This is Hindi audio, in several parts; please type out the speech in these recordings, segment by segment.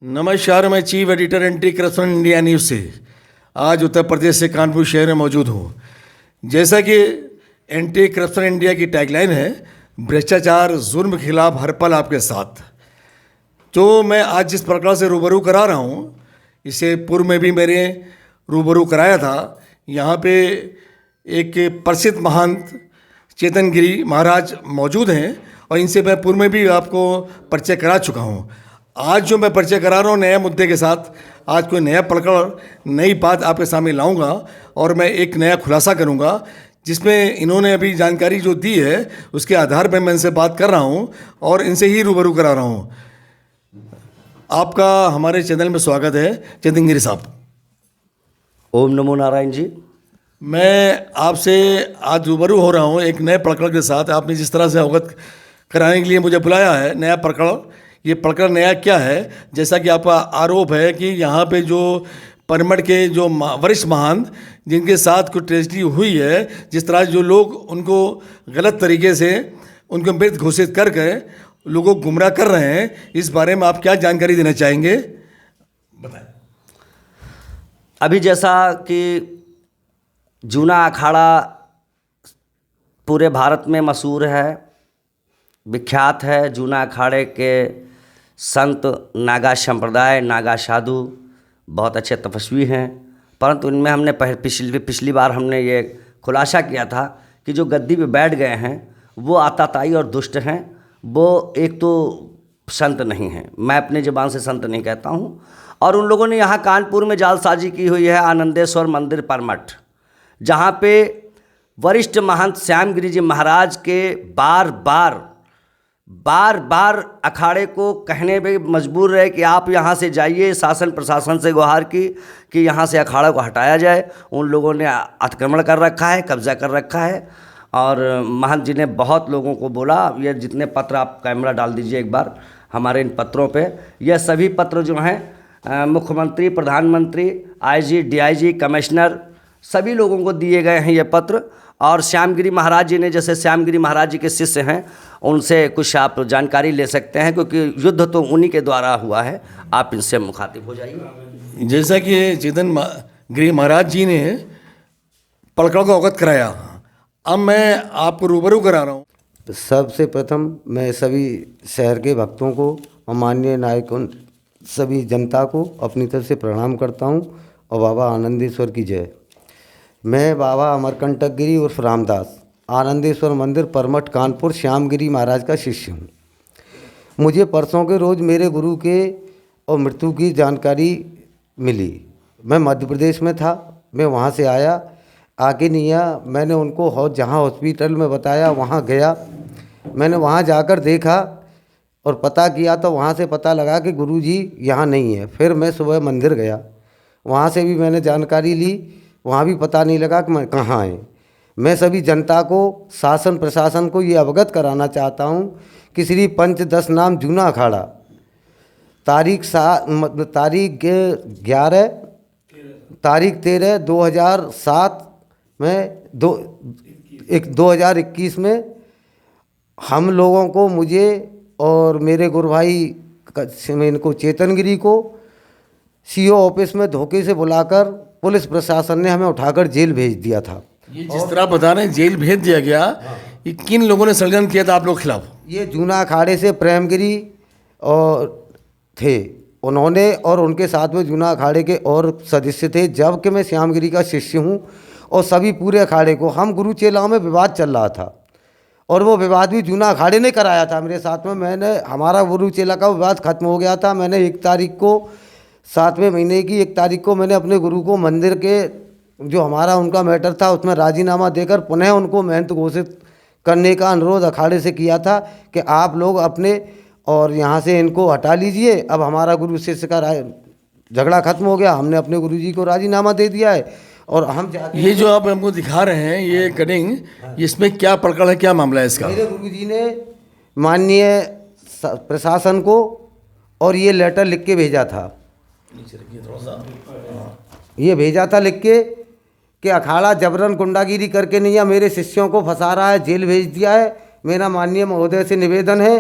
नमस्कार, मैं chief editor anti corruption India news से आज उत्तर प्रदेश से कानपुर शहर में मौजूद हूँ। जैसा कि एंटी करप्शन इंडिया की टैगलाइन है, भ्रष्टाचार जुर्म के खिलाफ हर पल आपके साथ। तो मैं आज जिस प्रकार से रूबरू करा रहा हूँ, इसे पूर्व में भी मेरे रूबरू कराया था। यहाँ पे एक प्रसिद्ध महंत चेतन गिरी महाराज मौजूद हैं और इनसे मैं पूर्व में भी आपको परिचय करा चुका हूँ। आज जो मैं परिचय करा रहा हूँ नए मुद्दे के साथ, आज कोई नया प्रकरण नई बात आपके सामने लाऊंगा और मैं एक नया खुलासा करूंगा जिसमें इन्होंने अभी जानकारी जो दी है उसके आधार पर मैं इनसे बात कर रहा हूं और इनसे ही रूबरू करा रहा हूं। आपका हमारे चैनल में स्वागत है चेतन गिरी साहब। ओम नमो नारायण जी। मैं आपसे आज रूबरू हो रहा हूं एक नए प्रकरण के साथ। आपने जिस तरह से अवगत कराने के लिए मुझे बुलाया है, नया प्रकरण, ये प्रकरण नया क्या है? जैसा कि आपका आरोप है कि यहाँ पे जो परमठ के जो वरिष्ठ महंत जिनके साथ कुछ ट्रेजेडी हुई है, जिस तरह जो लोग उनको गलत तरीके से उनको मृत घोषित करके लोगों को गुमराह कर रहे हैं, इस बारे में आप क्या जानकारी देना चाहेंगे, बताएं। अभी जैसा कि जूना अखाड़ा पूरे भारत में मशहूर है, विख्यात है। जूना अखाड़े के संत नागा संप्रदाय, नागा साधु बहुत अच्छे तपस्वी हैं, परंतु इनमें हमने पिछली बार हमने ये खुलासा किया था कि जो गद्दी पे बैठ गए हैं वो आताताई और दुष्ट हैं। वो एक तो संत नहीं हैं, मैं अपने ज़बान से संत नहीं कहता हूँ। और उन लोगों ने यहाँ कानपुर में जालसाजी की हुई है आनंदेश्वर मंदिर परमठ, जहाँ पे वरिष्ठ महंत श्यामगिरी जी महाराज के बार बार अखाड़े को कहने पे मजबूर रहे कि आप यहाँ से जाइए। शासन प्रशासन से गुहार की कि यहाँ से अखाड़ा को हटाया जाए। उन लोगों ने अतिक्रमण कर रखा है, कब्जा कर रखा है। और महंत जी ने बहुत लोगों को बोला, ये जितने पत्र, आप कैमरा डाल दीजिए एक बार हमारे इन पत्रों पे, यह सभी पत्र जो हैं मुख्यमंत्री, प्रधानमंत्री, आईजी, डीआईजी, कमिश्नर सभी लोगों को दिए गए हैं ये पत्र। और श्यामगिरी महाराज जी ने, जैसे श्यामगिरी महाराज जी के शिष्य हैं, उनसे कुछ आप जानकारी ले सकते हैं, क्योंकि युद्ध तो उन्हीं के द्वारा हुआ है। आप इनसे मुखातिब हो जाइए। जैसा कि चेतन गिरी महाराज जी ने प्रकरण को अवगत कराया, अब मैं आपको रूबरू करा रहा हूँ। सबसे प्रथम मैं सभी शहर के भक्तों को और माननीय नायकों, सभी जनता को अपनी तरफ से प्रणाम करता हूँ और बाबा आनंदेश्वर की जय। मैं बाबा अमरकंटक गिरी उर्फ रामदास, आनंदेश्वर मंदिर परमठ कानपुर श्यामगिरी महाराज का शिष्य हूँ। मुझे परसों के रोज़ मेरे गुरु के और मृत्यु की जानकारी मिली। मैं मध्य प्रदेश में था, मैं वहाँ से आया, आके नहीं आया, मैंने उनको जहाँ हॉस्पिटल में बताया वहाँ गया। मैंने वहाँ जाकर देखा और पता किया तो वहाँ से पता लगा कि गुरुजी यहाँ नहीं है। फिर मैं सुबह मंदिर गया, वहाँ से भी मैंने जानकारी ली, वहाँ भी पता नहीं लगा कि मैं कहाँ है। मैं सभी जनता को, शासन प्रशासन को ये अवगत कराना चाहता हूँ कि श्री पंचदश नाम जूना अखाड़ा तारीख 13/2007 में 2021 में हम लोगों को, मुझे और मेरे गुरु भाई इनको चेतन गिरी को सीओ ऑफिस में धोखे से बुलाकर पुलिस प्रशासन ने हमें उठाकर जेल भेज दिया था। ये जिस तरह बता रहे हैं जेल भेज दिया गया, ये किन लोगों ने षड्यंत्र किया था आप लोग के खिलाफ? ये जूना अखाड़े से प्रेमगिरी और थे, उन्होंने, और उनके साथ में जूना अखाड़े के और सदस्य थे। जबकि मैं श्यामगिरी का शिष्य हूँ और सभी पूरे अखाड़े को, हम गुरु चेलाओं में विवाद चल रहा था और वो विवाद भी जूना अखाड़े ने कराया था मेरे साथ में। हमारा गुरु चेला का विवाद खत्म हो गया था। मैंने 1 तारीख को 7वें महीने की 1 तारीख को मैंने अपने गुरु को मंदिर के जो हमारा उनका मैटर था उसमें राजीनामा देकर पुनः उनको महंत घोषित करने का अनुरोध अखाड़े से किया था कि आप लोग अपने और यहाँ से इनको हटा लीजिए। अब हमारा गुरु शिष्य का झगड़ा खत्म हो गया, हमने अपने गुरुजी को राजीनामा दे दिया है और हम ये जो आप हमको दिखा रहे हैं ये कटिंग, इसमें क्या प्रकरण है, क्या मामला है इसका? मेरे गुरुजी ने माननीय प्रशासन को और ये लेटर लिख के भेजा था, ये भेजा था लिख के कि अखाड़ा जबरन गुंडागिरी करके नहीं है, मेरे शिष्यों को फंसा रहा है, जेल भेज दिया है। मेरा माननीय महोदय से निवेदन है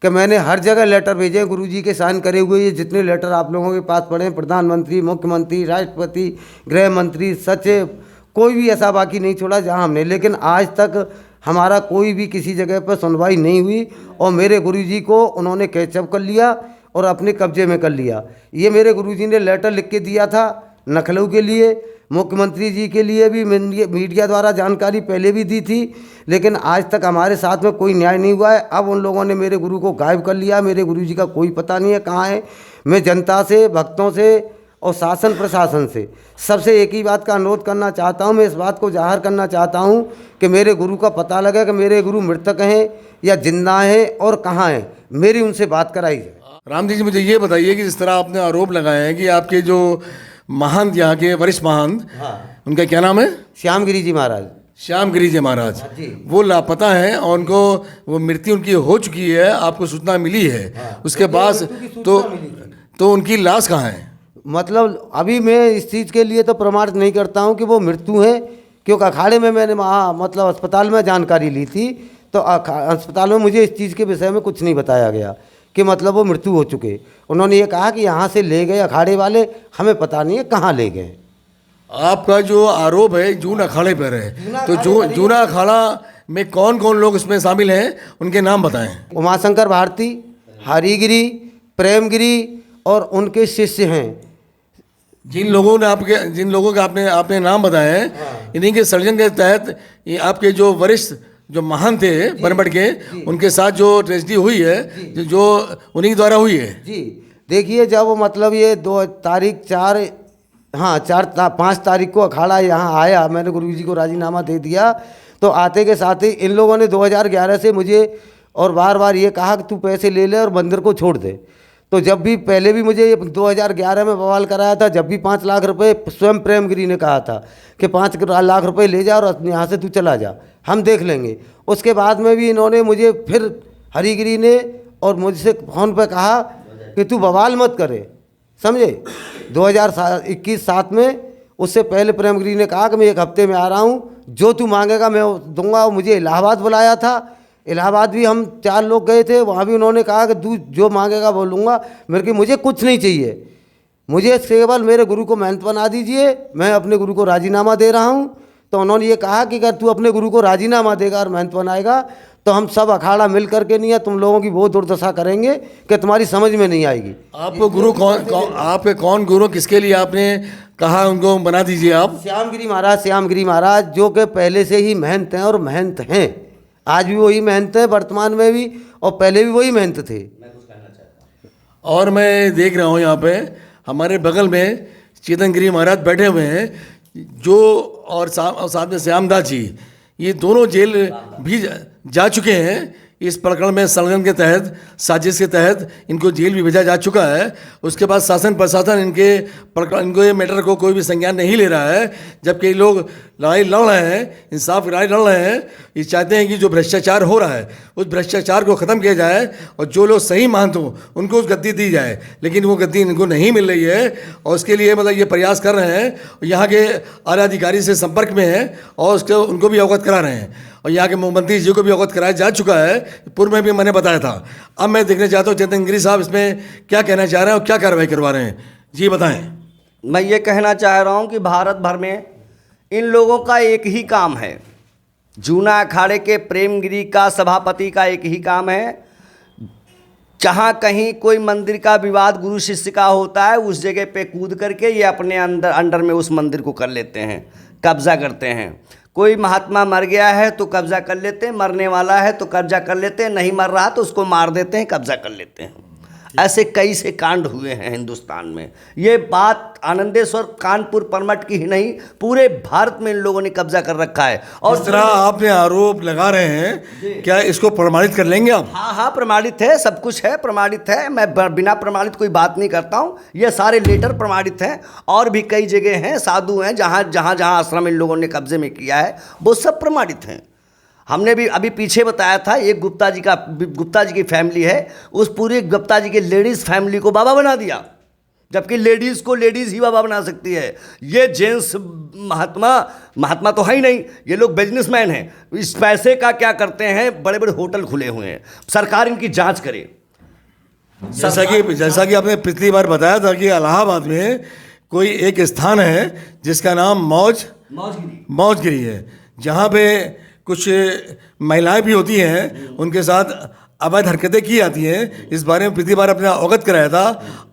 कि मैंने हर जगह लेटर भेजे हैं गुरुजी के साइन करे हुए। ये जितने लेटर आप लोगों के पास पड़े हैं, प्रधानमंत्री, मुख्यमंत्री, राष्ट्रपति, गृह मंत्री, सचिव, कोई भी ऐसा बाकी नहीं छोड़ा जहां हमने, लेकिन आज तक हमारा कोई भी किसी जगह पर सुनवाई नहीं हुई और मेरे गुरुजी को उन्होंने कैचअप कर लिया और अपने कब्जे में कर लिया। ये मेरे गुरुजी ने लेटर लिख के दिया था लखनऊ के लिए, मुख्यमंत्री जी के लिए भी मीडिया द्वारा जानकारी पहले भी दी थी, लेकिन आज तक हमारे साथ में कोई न्याय नहीं हुआ है। अब उन लोगों ने मेरे गुरु को गायब कर लिया, मेरे गुरुजी का कोई पता नहीं है कहाँ है। मैं जनता से, भक्तों से और शासन प्रशासन से सबसे एक ही बात का अनुरोध करना चाहता हूँ, मैं इस बात को जाहिर करना चाहता हूँ कि मेरे गुरु का पता लगे कि मेरे गुरु मृतक हैं या जिंदा हैं और कहाँ हैं, मेरी उनसे बात कराई जाए। रामदेव जी, मुझे ये बताइए कि जिस तरह आपने आरोप लगाए हैं कि आपके जो महंत, यहाँ के वरिष्ठ महंत, उनका क्या नाम है? श्यामगिरी जी महाराज। श्यामगिरी जी महाराज, वो लापता हैं और उनको वो मृत्यु उनकी हो चुकी है, आपको सूचना मिली है। उसके बाद तो उनकी लाश कहाँ है? मतलब अभी मैं इस चीज़ के लिए तो प्रमाणित नहीं करता हूँ कि वो मृत्यु है, क्योंकि अखाड़े में मैंने वहाँ मतलब अस्पताल में जानकारी ली थी, तो अस्पताल में मुझे इस चीज़ के विषय में कुछ नहीं बताया गया कि मतलब वो मृत्यु हो चुके। उन्होंने ये कहा कि यहाँ से ले गए अखाड़े वाले, हमें पता नहीं है कहाँ ले गए। आपका जो आरोप है जून अखाड़े पर है, तो जूना अखाड़ा में कौन कौन लोग इसमें शामिल हैं, उनके नाम बताएं। उमाशंकर भारती, हरिगिरी, प्रेमगिरी और उनके शिष्य हैं। जिन लोगों के आपने नाम बताए हैं, इन्हीं के सर्जन के तहत ये आपके जो वरिष्ठ जो महान थे बनबट के, उनके साथ जो ट्रेजेडी हुई है, जो उन्हीं के द्वारा हुई है। जी देखिए, जब मतलब ये 5 तारीख को अखाड़ा यहाँ आया, मैंने गुरुजी को राजीनामा दे दिया, तो आते के साथ ही इन लोगों ने 2011 से मुझे और बार बार ये कहा कि तू पैसे ले ले और मंदिर को छोड़ दे। तो जब भी पहले भी मुझे 2011 में बवाल कराया था, जब भी 5 लाख रुपए स्वयं प्रेमगिरी ने कहा था कि 5 लाख रुपए ले जा और यहाँ से तू चला जा, हम देख लेंगे। उसके बाद में भी इन्होंने मुझे फिर हरिगिरी ने और मुझसे फ़ोन पे कहा कि तू बवाल मत करे, समझे। 2021 7 में, उससे पहले प्रेमगिरी ने कहा कि मैं 1 हफ्ते में आ रहा हूँ, जो तू मांगेगा मैं दूंगा। मुझे इलाहाबाद बुलाया था, इलाहाबाद भी हम 4 लोग गए थे, वहाँ भी उन्होंने कहा कि तू जो मांगेगा वो लूँगा। मुझे कुछ नहीं चाहिए, मुझे केवल मेरे गुरु को महंत बना दीजिए, मैं अपने गुरु को राजीनामा दे रहा हूँ। तो उन्होंने ये कहा कि अगर तू अपने गुरु को राजीनामा देगा और महंत बनाएगा तो हम सब अखाड़ा मिल करके नहीं है तुम लोगों की बहुत दुर्दशा करेंगे कि तुम्हारी समझ में नहीं आएगी। आपको गुरु आपके कौन गुरु, किसके लिए आपने कहा उनको बना दीजिए आप? श्यामगिरी महाराज जो कि पहले से ही महंत हैं और महंत हैं, आज भी वही महंत हैं, वर्तमान में भी और पहले भी वही महंत थे। और मैं देख रहा हूँ यहाँ पे हमारे बगल में चेतनगिरी महाराज बैठे हुए हैं, जो और साथ में श्यामदास जी, ये दोनों जेल भी जा चुके हैं। इस प्रकरण में संलग्न के तहत, साजिश के तहत इनको जेल भी भेजा जा चुका है। उसके बाद शासन प्रशासन इनको ये मैटर को कोई भी संज्ञान नहीं ले रहा है, जबकि लोग लड़ाई लड़ रहे हैं, इंसाफ की लड़ाई लड़ रहे हैं। ये चाहते हैं कि जो भ्रष्टाचार हो रहा है उस भ्रष्टाचार को ख़त्म किया जाए और जो लोग सही मानते हों उनको उस गद्दी दी जाए, लेकिन वो गद्दी इनको नहीं मिल रही है और उसके लिए मतलब ये प्रयास कर रहे हैं। यहाँ के आला अधिकारी से संपर्क में हैं और उसको उनको भी अवगत करा रहे हैं और यहाँ के मुख्यमंत्री जी को भी अवगत कराया जा चुका है। पूर्व में भी मैंने बताया था। अब मैं देखना चाहता हूँ चेतनगिरी साहब इसमें क्या कहना चाह रहे हैं और क्या कार्रवाई करवा रहे हैं, जी बताएं। मैं ये कहना चाह रहा हूँ कि भारत भर में इन लोगों का एक ही काम है, जूना अखाड़े के प्रेमगिरी का सभापति का एक ही काम है, जहाँ कहीं कोई मंदिर का विवाद गुरु शिष्य का होता है उस जगह पे कूद करके ये अपने अंडर में उस मंदिर को कर लेते हैं, कब्जा करते हैं। कोई महात्मा मर गया है तो कब्जा कर लेते हैं, मरने वाला है तो कब्जा कर लेते हैं, नहीं मर रहा तो उसको मार देते हैं, कब्जा कर लेते हैं। ऐसे कई से कांड हुए हैं हिंदुस्तान में। ये बात आनंदेश्वर कानपुर परमठ की ही नहीं, पूरे भारत में इन लोगों ने कब्जा कर रखा है। और जिस तरह आपने आरोप लगा रहे हैं, क्या इसको प्रमाणित कर लेंगे आप? हाँ, प्रमाणित है, सब कुछ है, प्रमाणित है। मैं बिना प्रमाणित कोई बात नहीं करता हूँ। ये सारे लेटर प्रमाणित हैं और भी कई जगह हैं, साधु हैं, जहाँ आश्रम इन लोगों ने कब्जे में किया है वो सब प्रमाणित हैं। हमने भी अभी पीछे बताया था, एक गुप्ता जी की फैमिली है, उस पूरी गुप्ता जी की लेडीज़ फैमिली को बाबा बना दिया। जबकि लेडीज़ को लेडीज़ ही बाबा बना सकती है। ये जेंट्स महात्मा तो है ही नहीं, ये लोग बिजनेसमैन हैं। इस पैसे का क्या करते हैं, बड़े बड़े होटल खुले हुए हैं, सरकार इनकी जांच करे। जैसा कि आपने पिछली बार बताया था कि इलाहाबाद में कोई एक स्थान है जिसका नाम मौजगिरी है, जहाँ पे कुछ महिलाएं भी होती हैं, उनके साथ अवैध हरकतें की जाती हैं। इस बारे में पिछली बार अपने अवगत कराया था।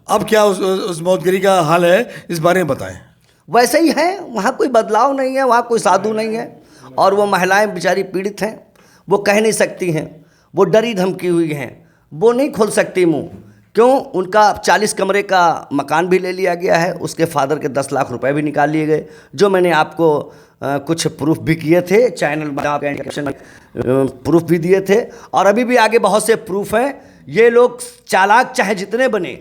अब क्या उस मौजगिरी का हाल है, इस बारे में बताएं। वैसे ही है, वहाँ कोई बदलाव नहीं है, वहाँ कोई साधु नहीं है, और वो महिलाएं बेचारी पीड़ित हैं, वो कह नहीं सकती हैं, वो डरी धमकी हुई हैं, वो नहीं खोल सकती मुंह। क्यों? उनका 40 कमरे का मकान भी ले लिया गया है, उसके फादर के 10 लाख रुपए भी निकाल लिए गए, जो मैंने आपको कुछ प्रूफ भी किए थे, चैनल प्रूफ भी दिए थे, और अभी भी आगे बहुत से प्रूफ हैं। ये लोग चालाक चाहे जितने बने,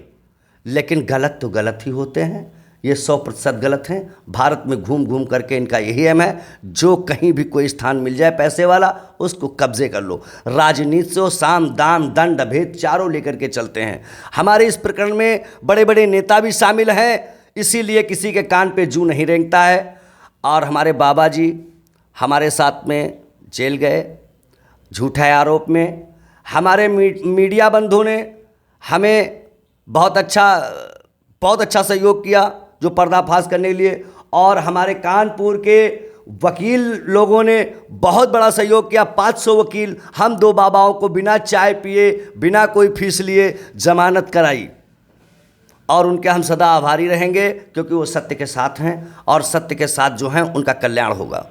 लेकिन गलत तो गलत ही होते हैं। ये 100% गलत हैं। भारत में घूम घूम करके इनका यही एम है, जो कहीं भी कोई स्थान मिल जाए पैसे वाला, उसको कब्जे कर लो। राजनीति से साम दाम दंड भेद चारों लेकर के चलते हैं। हमारे इस प्रकरण में बड़े बड़े नेता भी शामिल हैं, इसीलिए किसी के कान पे जू नहीं रेंगता है। और हमारे बाबा जी हमारे साथ में जेल गए झूठे आरोप में। हमारे मीडिया बंधुओं ने हमें बहुत अच्छा सहयोग किया, जो पर्दाफाश करने के लिए, और हमारे कानपुर के वकील लोगों ने बहुत बड़ा सहयोग किया। 500 वकील, हम 2 बाबाओं को बिना चाय पिए, बिना कोई फीस लिए जमानत कराई, और उनके हम सदा आभारी रहेंगे, क्योंकि वो सत्य के साथ हैं, और सत्य के साथ जो हैं उनका कल्याण होगा।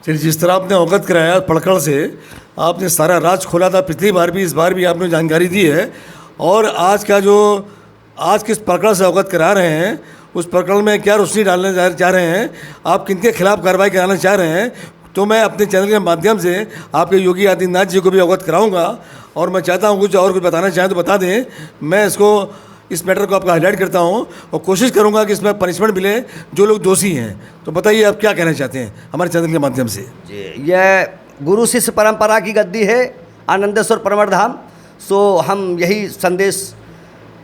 चलिए, जिस तरह आपने अवगत कराया पड़कड़ से, आपने सारा राज खोला था पिछली बार भी, इस बार भी आपने जानकारी दी है, और आज किस प्रकरण से अवगत करा रहे हैं, उस प्रकरण में क्या रोशनी डालने चाह रहे हैं, आप किनके खिलाफ कार्रवाई कराना चाह रहे हैं, तो मैं अपने चैनल के माध्यम से आपके योगी आदित्यनाथ जी को भी अवगत कराऊंगा। और मैं चाहता हूं कुछ बताना चाहें तो बता दें। मैं इस मैटर को आपका हाईलाइट करता हूं और कोशिश करूंगा कि इसमें पनिशमेंट मिले जो लोग दोषी हैं। तो बताइए, आप क्या कहना चाहते हैं हमारे चैनल के माध्यम से? जी, यह गुरु शिष्य परंपरा की गद्दी है, आनंदेश्वर परमड़ धाम। सो हम यही संदेश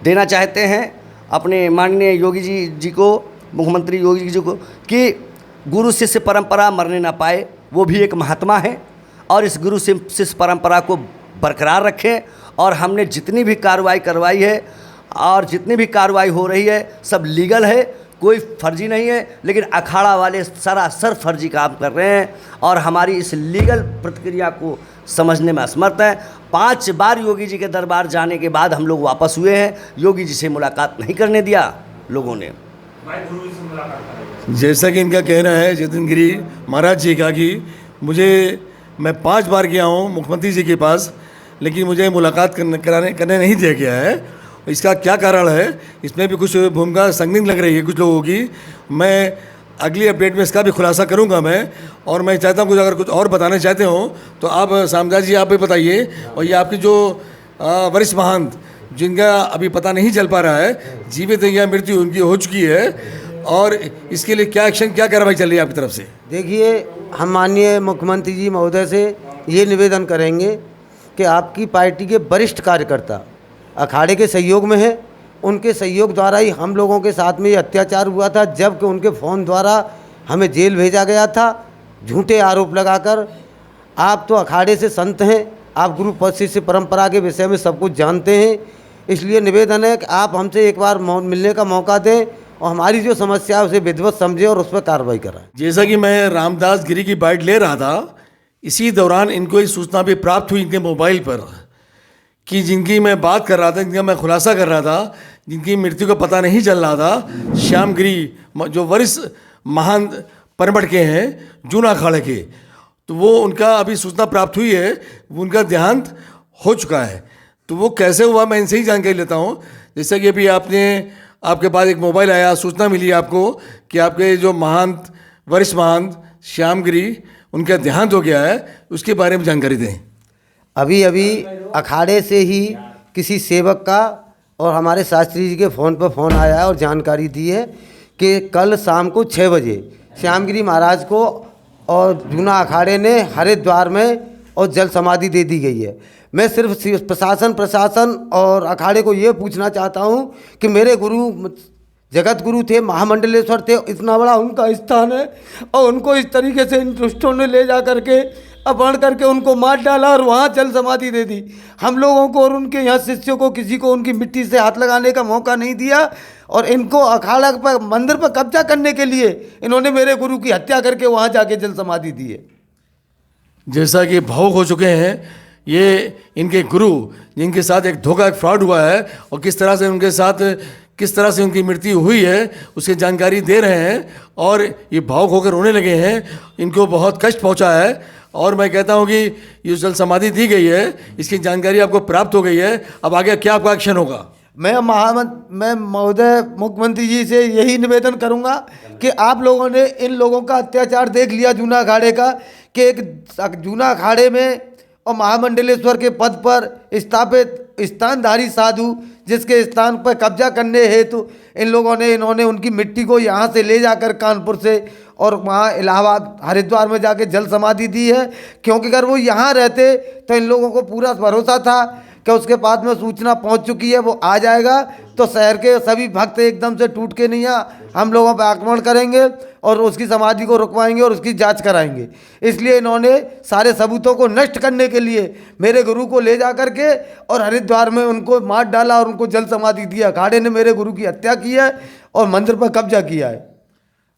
देना चाहते हैं अपने माननीय योगी जी को, मुख्यमंत्री योगी जी को, कि गुरु शिष्य परंपरा मरने ना पाए। वो भी एक महात्मा है, और इस गुरु शिष्य परंपरा को बरकरार रखें। और हमने जितनी भी कार्रवाई करवाई है और जितनी भी कार्रवाई हो रही है, सब लीगल है, कोई फर्जी नहीं है। लेकिन अखाड़ा वाले सरासर फर्जी काम कर रहे हैं, और हमारी इस लीगल प्रक्रिया को समझने में असमर्थ है। 5 बार योगी जी के दरबार जाने के बाद हम लोग वापस हुए हैं, योगी जी से मुलाकात नहीं करने दिया लोगों ने। जैसा कि इनका कहना है जितिन गिरी महाराज जी का, कि मैं 5 बार गया हूँ मुख्यमंत्री जी के पास, लेकिन मुझे मुलाकात करने नहीं दिया गया है। इसका क्या कारण है, इसमें भी कुछ भूमिका संगीन लग रही है कुछ लोगों की। मैं अगली अपडेट में इसका भी खुलासा करूंगा मैं। और मैं चाहता हूं अगर कुछ और बताना चाहते हो तो आप सामदास जी, आप भी बताइए। और ये आपकी जो वरिष्ठ महंत, जिनका अभी पता नहीं चल पा रहा है, जीवित या मृत्यु उनकी हो चुकी है, और इसके लिए क्या एक्शन, क्या कार्रवाई चल रही है आपकी तरफ से? देखिए, हम माननीय मुख्यमंत्री जी महोदय से ये निवेदन करेंगे कि आपकी पार्टी के वरिष्ठ कार्यकर्ता अखाड़े के सहयोग में है, उनके सहयोग द्वारा ही हम लोगों के साथ में ये अत्याचार हुआ था, जबकि उनके फ़ोन द्वारा हमें जेल भेजा गया था झूठे आरोप लगाकर। आप तो अखाड़े से संत हैं, आप गुरु शिष्य परंपरा के विषय में सब कुछ जानते हैं, इसलिए निवेदन है कि आप हमसे एक बार मिलने का मौका दें और हमारी जो समस्या है उसे विधिवत समझें और उस पर कार्रवाई कराएं। जैसा कि मैं रामदास गिरी की बाइट ले रहा था, इसी दौरान इनको एक सूचना भी प्राप्त हुई इनके मोबाइल पर, कि जिनकी मैं बात कर रहा था, जिनका मैं खुलासा कर रहा था, जिनकी मृत्यु का पता नहीं चल रहा था, श्याम गिरी, जो वरिष्ठ महंत परमड़ के हैं, जूना अखाड़े के, तो वो उनका अभी सूचना प्राप्त हुई है, उनका देहांत हो चुका है। तो वो कैसे हुआ, मैं इनसे ही जानकारी लेता हूँ। जैसा कि अभी आपके पास एक मोबाइल आया, सूचना मिली आपको कि आपके जो महंत, वरिष्ठ महंत श्याम गिरी, उनका देहांत हो गया है, उसके बारे में जानकारी दें। अभी अखाड़े से ही किसी सेवक का और हमारे शास्त्री जी के फ़ोन पर फ़ोन आया है और जानकारी दी है कि कल शाम को 6 बजे श्यामगिरी महाराज को और जूना अखाड़े ने हरिद्वार में और जल समाधि दे दी गई है। मैं सिर्फ प्रशासन और अखाड़े को ये पूछना चाहता हूँ कि मेरे गुरु जगत गुरु थे, महामंडलेश्वर थे, इतना बड़ा उनका स्थान है और उनको इस तरीके से इन दुष्टों ने ले जा करके अपहरण करके उनको मार डाला और वहाँ जल समाधि दे दी। हम लोगों को और उनके यहाँ शिष्यों को किसी को उनकी मिट्टी से हाथ लगाने का मौका नहीं दिया और इनको अखाड़ा पर मंदिर पर कब्जा करने के लिए इन्होंने मेरे गुरु की हत्या करके वहाँ जाके जल समाधि दी है। जैसा कि भावुक हो चुके हैं ये इनके गुरु, जिनके साथ एक धोखा, एक फ्रॉड हुआ है और किस तरह से उनकी मृत्यु हुई है उसकी जानकारी दे रहे हैं और ये भावुक होकर रोने लगे हैं। इनको बहुत कष्ट पहुंचा है और मैं कहता हूं कि ये जल समाधि दी गई है, इसकी जानकारी आपको प्राप्त हो गई है। अब आगे क्या आपका एक्शन होगा? मैं महोदय मुख्यमंत्री जी से यही निवेदन करूंगा कि आप लोगों ने इन लोगों का अत्याचार देख लिया जूना अखाड़े का, कि एक जूना अखाड़े में और महामंडलेश्वर के पद पर स्थापित स्थानधारी साधु जिसके स्थान पर कब्जा करने हेतु इन्होंने उनकी मिट्टी को यहाँ से ले जाकर कानपुर से और वहाँ इलाहाबाद हरिद्वार में जाके जल समाधि दी है। क्योंकि अगर वो यहाँ रहते तो इन लोगों को पूरा भरोसा था कि उसके बाद में सूचना पहुँच चुकी है, वो आ जाएगा तो शहर के सभी भक्त एकदम से टूट के नहीं हम लोगों पर आक्रमण करेंगे और उसकी समाधि को रुकवाएंगे और उसकी जांच कराएंगे। इसलिए इन्होंने सारे सबूतों को नष्ट करने के लिए मेरे गुरु को ले जा करके और हरिद्वार में उनको मार डाला और उनको जल समाधि दिया। अखाड़े ने मेरे गुरु की हत्या की है और मंदिर पर कब्जा किया है।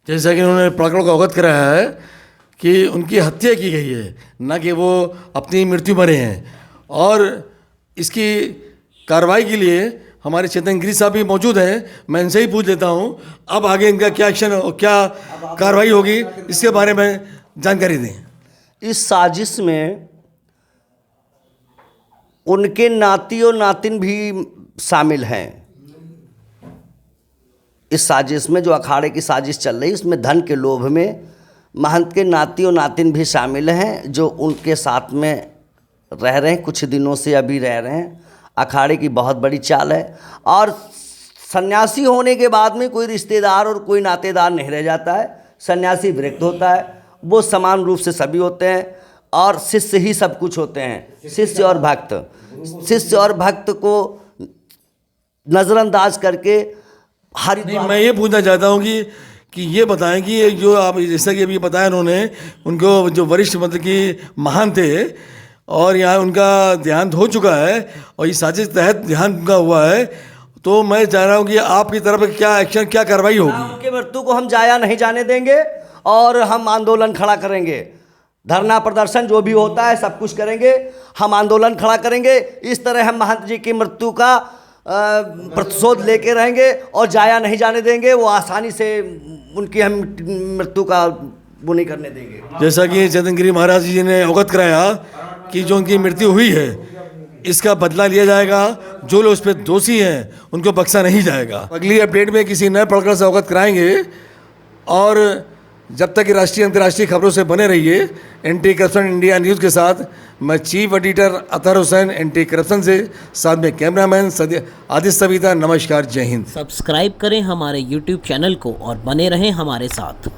जैसा कि उन्होंने प्रकरण को अवगत कराया है कि उनकी हत्या की गई है, न कि वो अपनी मृत्यु मरे हैं। और इसकी कार्रवाई के लिए हमारे चेतन गिरी साहब भी मौजूद हैं। मैं इनसे ही पूछ लेता हूं अब आगे इनका क्या एक्शन और क्या कार्रवाई होगी इसके बारे में जानकारी दें। इस साजिश में उनके नाती और नातिन भी शामिल हैं। इस साजिश में जो अखाड़े की साजिश चल रही है इसमें धन के लोभ में महंत के नाती और नातिन भी शामिल हैं जो उनके साथ में रह रहे हैं, कुछ दिनों से अभी रह रहे हैं। अखाड़े की बहुत बड़ी चाल है और सन्यासी होने के बाद में कोई रिश्तेदार और कोई नातेदार नहीं रह जाता है। सन्यासी विरक्त होता है, वो समान रूप से सभी होते हैं और शिष्य ही सब कुछ होते हैं। शिष्य और भक्त को नज़रअंदाज करके नहीं, मैं ये पूछना चाहता हूँ कि ये बताएं कि ये जो आप जैसा कि अभी बताया उन्होंने, उनको जो वरिष्ठ मतलब कि महान थे और यहाँ उनका देहांत हो चुका है और इस साजिश के तहत देहांत उनका हुआ है, तो मैं चाह रहा हूँ कि आपकी तरफ क्या एक्शन, क्या कार्रवाई होगी? उनके मृत्यु को हम जाया नहीं जाने देंगे और हम आंदोलन खड़ा करेंगे। धरना प्रदर्शन जो भी होता है सब कुछ करेंगे, हम आंदोलन खड़ा करेंगे। इस तरह हम महंत जी की मृत्यु का प्रतिशोध लेके रहेंगे और जाया नहीं जाने देंगे। वो आसानी से उनकी हम मृत्यु का वो नहीं करने देंगे। जैसा कि चेतन गिरी महाराज जी ने अवगत कराया कि जो उनकी मृत्यु हुई है इसका बदला लिया जाएगा, जो लोग उस पर दोषी हैं उनको बख्शा नहीं जाएगा। अगली अपडेट में किसी नए प्रकरण से अवगत कराएंगे और जब तक राष्ट्रीय अंतर्राष्ट्रीय खबरों से बने रहिए एंटी करप्शन इंडिया न्यूज़ के साथ। मैं chief editor Athar Hussain anti corruption से, साथ में कैमरामैन आदित्य सविता। नमस्कार, जय हिंद। सब्सक्राइब करें हमारे YouTube चैनल को और बने रहें हमारे साथ।